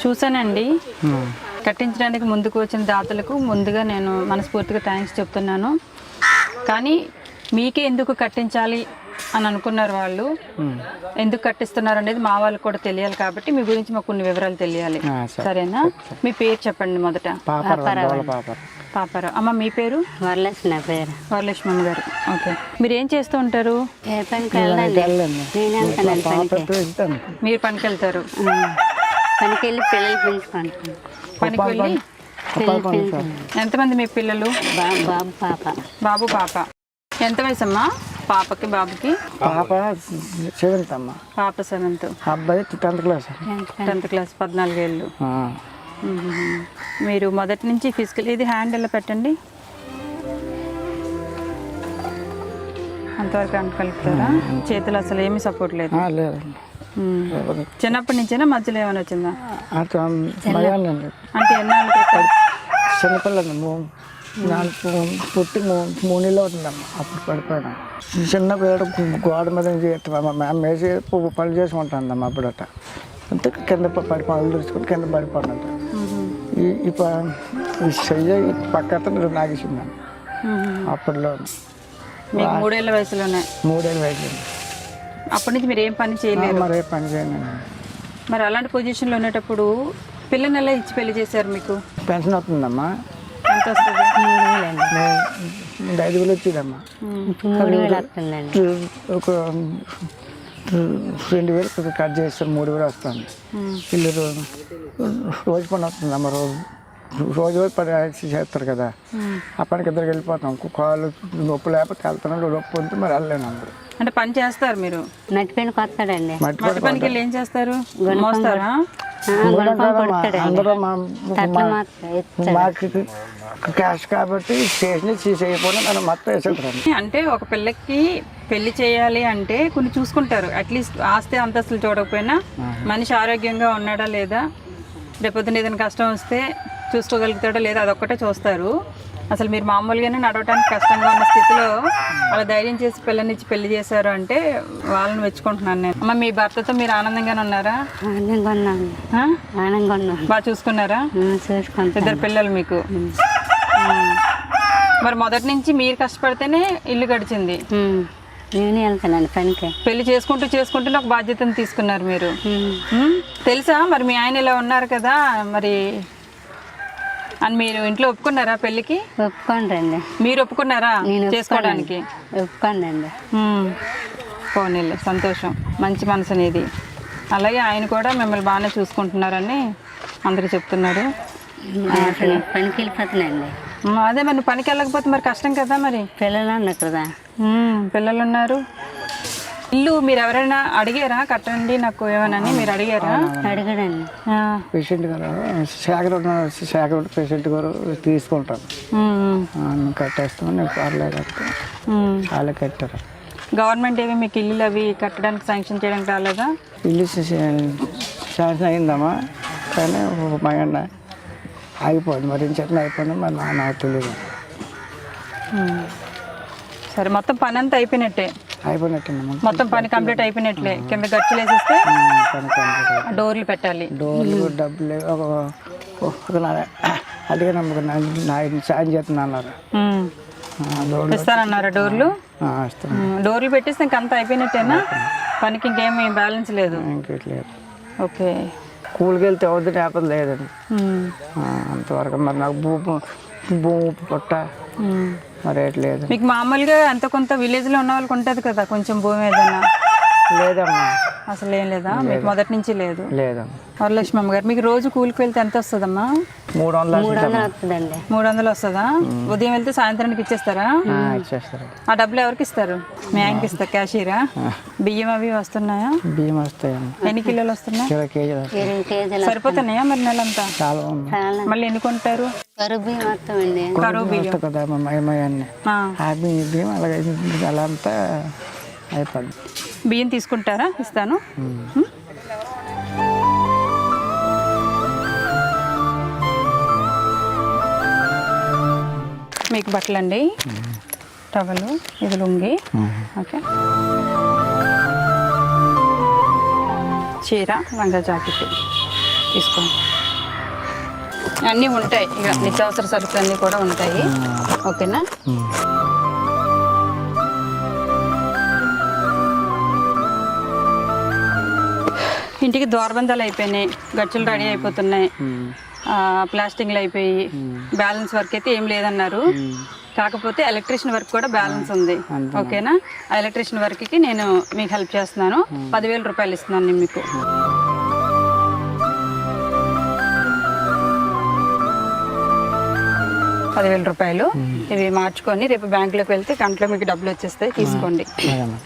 చూసానండి. కట్టించడానికి ముందుకు వచ్చిన దాతలకు ముందుగా నేను మనస్ఫూర్తిగా థ్యాంక్స్ చెప్తున్నాను. కానీ మీకే ఎందుకు కట్టించాలి అని అనుకున్నారు వాళ్ళు, ఎందుకు కట్టిస్తున్నారు అనేది మా వాళ్ళకి కూడా తెలియాలి. కాబట్టి మీ గురించి మాకు కొన్ని వివరాలు తెలియాలి. సరేనా? మీ పేరు చెప్పండి మొదట. పాపారావు. అమ్మ మీ పేరు? వరలక్ష్మి. పేరు వరలక్ష్మి గారు. ఓకే. మీరు ఏం చేస్తూ ఉంటారు? మీరు పనికి వెళ్తారు? పనికి వెళ్ళి పిల్లలు పెంచుకుంటాను. పనికి వెళ్ళి ఎంతమంది మీ పిల్లలు? బాబు పాప. బాబు పాప. ఎంత వయసు అమ్మా పాపకి బాబుకి? పాప 7th అమ్మ. పాప 7th. అబ్బాయి 10th క్లాస్. 10th class. 14 ఏళ్ళు. మీరు మొదటి నుంచి ఫిజికల్ ఇది హ్యాండ్ ఎలా పెట్టండి, అంతవరకు అనుకలుపుతారా? చేతులు అసలు ఏమీ సపోర్ట్ లేదు? లేదండి. చిన్నప్పటి నుంచేనా మధ్యలో ఏమైనా వచ్చిందా? అంటే ఎన్నాళ్ళు? చిన్నపిల్లలు నాకు పుట్టి 3 నెలలు అవుతుందమ్మ. అప్పుడు పడిపోయాను. చిన్న పిల్లడు గోడ మీద మేము వేసి పని చేసుకుంటానమ్మా. అప్పుడట అంతే కింద పడిపోయి తెచ్చుకుని కింద పడిపోయినట్ట. ఈ చెయ్యి పక్కన నాగేసిందమ్మ. అప్పట్లో 3 ఏళ్ళ వయసులోనే. 3 ఏళ్ళ వయసులో. అప్పటి నుంచి మీరు ఏం పని చేయలేదు? మరి ఏ పని చేయను. మరి అలాంటి పొజిషన్లో ఉండేటప్పుడు పిల్లని ఎలా ఇచ్చి పెళ్లి చేశారు? మీకు పెన్షన్ వస్తుందమ్మా. ఎంత వస్తుంది? 5,000 వచ్చిందమ్మా. ఒక 2,000 కట్ చేస్తారు, 3,000 వస్తుంది. వీళ్ళు రోజు పని వస్తుందమ్మా. రోజు పని చేస్తారు కదా, ఆ పనికి ఇద్దరికి వెళ్ళిపోతాం. కాళ్ళు నొప్పి లేకపోతే వెళ్తున్నాం, నొప్పి ఉంటే మరి వెళ్ళలేను అందరూ. అంటే పని చేస్తారు మీరు? మట్టి పనికి వస్తాడండి. మట్టి పనికి వెళ్ళి ఏం చేస్తారు? మోస్తారా? అందరూ మాకు క్యాష్ కాబట్టి స్టేషన్ చేయకపోయినా నన్ను మొత్తం వేసేస్తాను. అంటే ఒక పిల్లకి పెళ్లి చేయాలి అంటే కొన్ని చూసుకుంటారు. అట్లీస్ట్ ఆస్తి అంతస్తులు చూడకపోయినా మనిషి ఆరోగ్యంగా ఉన్నాడా లేదా, రేపొద్దున ఏదైనా కష్టం వస్తే చూసుకోగలుగుతాడా లేదా, అదొక్కటే చూస్తారు. అసలు మీరు మామూలుగానే నడవటానికి కష్టంగా ఉన్న స్థితిలో అలా ధైర్యం చేసి పిల్లనిచ్చి పెళ్లి చేశారు అంటే వాళ్ళని మెచ్చుకుంటున్నాను నేను. అమ్మ మీ భర్తతో మీరు ఆనందంగానే ఉన్నారా? బాగా చూసుకున్నారా? ఇద్దరు పిల్లలు మీకు. మరి మొదటి నుంచి మీరు కష్టపడితేనే ఇల్లు గడిచింది. నేను వెళ్తానండి పనికి. పెళ్లి చేసుకుంటూనే ఒక బాధ్యతను తీసుకున్నారు మీరు. తెలుసా మరి మీ ఆయన ఇలా ఉన్నారు కదా మరి అని మీరు ఇంట్లో ఒప్పుకున్నారా పెళ్ళికి? ఒప్పుకోండి. మీరు ఒప్పుకున్నారా చేసుకోవడానికి? ఒప్పుకోండి. పోనీలే, సంతోషం. మంచి మనసు అనేది. అలాగే ఆయన కూడా మిమ్మల్ని బాగానే చూసుకుంటున్నారని అందరూ చెప్తున్నారు. పనికి వెళ్ళిపోతున్నాండి. అదే మరి నువ్వు పనికి వెళ్ళకపోతే మరి కష్టం కదా. మరి పిల్లలు ఉన్నారు కదా. పిల్లలు ఉన్నారు. ఇల్లు మీరు ఎవరైనా అడిగారా కట్టండి నాకు ఏమనని? మీరు అడిగారా? అడిగాడండి. పేషెంట్ గారు శాఖ పేషెంట్ గారు తీసుకుంటాను, కట్టేస్తామని నేను పర్లేదు చాలా కట్టారు. గవర్నమెంట్ ఏమి మీకు ఇల్లు అవి కట్టడానికి శాంక్షన్ చేయడానికి రాలేదా? ఇల్లు శాంక్షన్ అయిందమ్మా, కానీ మగండి అయిపోయింది. మరి ఏం చెప్పిన అయిపోయింది, మరి నాకు తెలియదు. సరే, మొత్తం పని అంతా అయిపోయినట్టే? అయిపోయినట్టేమ్మా. మొత్తం పని కంప్లీట్ అయిపోయినట్లే. కింద గచ్చులు వేసేస్తే డోర్లు పెట్టాలి. డోర్లు డబ్బులు అడిగే నమ్మకం సాయం చేస్తున్నా అన్నారు. ఇస్తానన్నారా డోర్లు? డోర్లు పెట్టేస్తే ఇంక అంతా అయిపోయినట్టేనా? పనికి ఇంకేమీ బ్యాలెన్స్ లేదు? ఇంకేట్లేదు. ఓకే. స్కూల్కి వెళ్తే అవుద్ది లేకపోతే లేదండి. అంతవరకు మరి నాకు భూమి పుట్ట మరి లేదు. మీకు మామూలుగా ఎంత కొంత విలేజ్లో ఉన్న వాళ్ళకి ఉంటుంది కదా కొంచెం భూమి ఏదైనా? లేదమ్మా, అసలు ఏం లేదా మీకు? మొదటి నుంచి లేదు? లేదమ్మా. వరలక్ష్మి అమ్మ గారు, మీకు రోజు కూలికి వెళ్తే ఎంత వస్తుందమ్మా? 300 వస్తుందండి. 300 వస్తుందా? ఉదయం వెళ్తే సాయంత్రానికి ఇచ్చేస్తారా? ఇచ్చేస్తారు. ఆ డబ్బులు ఎవరికి ఇస్తారు? మీ ఆయనకి ఇస్తారు, క్యాషియరా? బియ్యం అవి వస్తున్నాయా? బియ్యం వస్తాయమ్మా. ఎన్ని కిలోలు వస్తున్నాయి? 20 కేజీలు. సరిపోతున్నాయా మరి నెలంతా? చాలా. మళ్ళీ ఎన్ని కొంటారు? కరువు బియ్యం వస్తామండి. కరువు బియ్యం కదా మయమయాన్ని. ఆ బియ్యం అలాగే అలా అంతా అయిపోద్ది. బియ్యం తీసుకుంటారా? ఇస్తాను. మీకు బట్టలు అండి, టవలు, ఇది లుంగి, ఓకే, చీర, లంగా జాకెట్ తీసుకోండి. అన్నీ ఉంటాయి, ఇక నిత్యావసర సరుకులు అన్నీ కూడా ఉంటాయి. ఓకేనా? ఇంటికి ద్వారబంధాలు అయిపోయినాయి, గచ్చులు రెడీ అయిపోతున్నాయి, ప్లాస్టింగ్లు అయిపోయి బ్యాలెన్స్ వర్క్ అయితే ఏం లేదన్నారు. కాకపోతే ఎలక్ట్రీషియన్ వర్క్ కూడా బ్యాలెన్స్ ఉంది. ఓకేనా? ఆ ఎలక్ట్రీషియన్ వర్క్కి నేను మీకు హెల్ప్ చేస్తున్నాను. 10,000 రూపాయలు ఇస్తున్నాను నేను మీకు. రూపాయలు ఇవి మార్చుకొని రేపు బ్యాంకులోకి వెళ్తే గంటలో మీకు డబ్బులు వచ్చేస్తాయి, తీసుకోండి. అదేమ్మా.